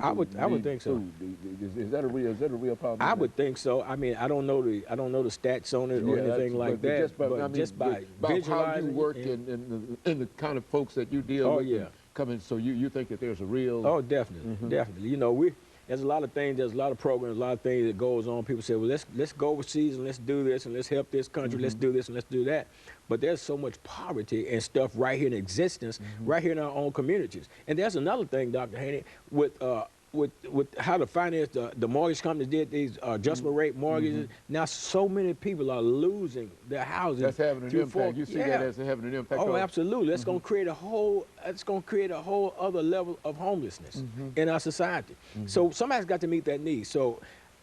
people I would need think so. food? Is that a real problem? I would think so. I mean, I don't know the stats on it or anything like that, but just by visualizing how you work and the kind of folks that you deal with. Yeah. Coming, so you think that there's a real... Oh, definitely, definitely. You know, there's a lot of things, there's a lot of programs, a lot of things that goes on. People say, well, let's go overseas and let's do this and let's help this country, let's do this and let's do that. But there's so much poverty and stuff right here in existence, right here in our own communities. And there's another thing, Dr. Haney, with how to finance the mortgage companies did these adjustment rate mortgages. Now so many people are losing their houses. That's having an impact. You see that as having an impact. Oh, absolutely. That's going to create a whole. It's going to create a whole other level of homelessness in our society. So somebody's got to meet that need. So,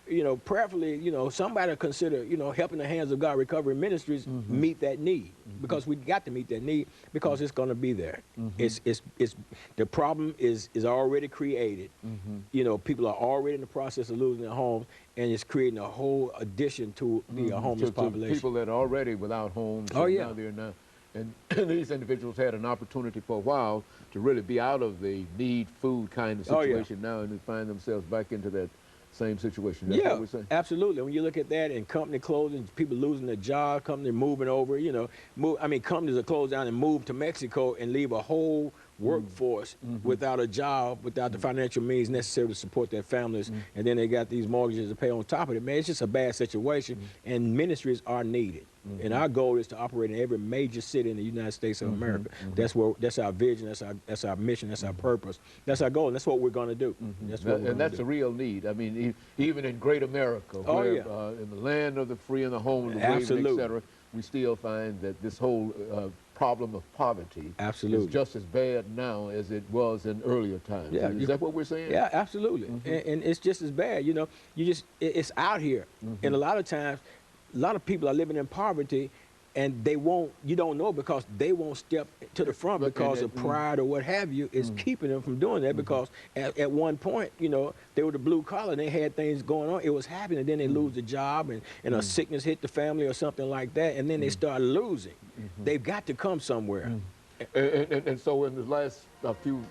you know, prayerfully, you know, somebody consider, you know, helping the Hands of God Recovery Ministries meet that need, because we got to meet that need, because it's going to be there. It's the problem is already created. You know, people are already in the process of losing their homes, and it's creating a whole addition to the homeless population. People that are already without homes. Oh yeah. Now they're not. And these individuals had an opportunity for a while to really be out of the need food kind of situation now, and they find themselves back into that same situation. That's what we're saying. Absolutely. When you look at that, and company closing, people losing their job, company moving over, you know, I mean, companies are closed down and move to Mexico and leave a whole workforce without a job, without the financial means necessary to support their families, and then they got these mortgages to pay on top of it. Man, it's just a bad situation, and ministries are needed. And our goal is to operate in every major city in the United States of America. That's our vision, that's our mission, that's our purpose, that's our goal, and that's what we're going to do. That's a real need. I mean, even in great America, where, in the land of the free and the home of the brave, et cetera, we still find that this whole problem of poverty is just as bad now as it was in earlier times. Is that what we're saying? Yeah, absolutely. And it's just as bad. You know, it's out here, and a lot of times, a lot of people are living in poverty, and you don't know, because they won't step to the front because of pride or what have you is keeping them from doing that, because at one point, you know, they were the blue collar and they had things going on, it was happening, and then they lose the job, and a sickness hit the family or something like that, and then they start losing. They've got to come somewhere. And so in the last few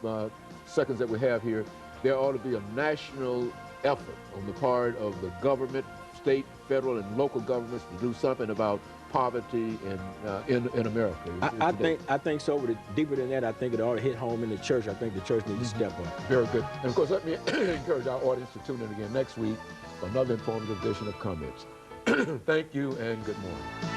seconds that we have here, there ought to be a national effort on the part of the government, state, federal, and local governments to do something about poverty in America. I think so. But deeper than that, I think it ought to hit home in the church. I think the church needs to step up. Very good. And of course, let me encourage our audience to tune in again next week for another informative edition of Comments. Thank you and good morning.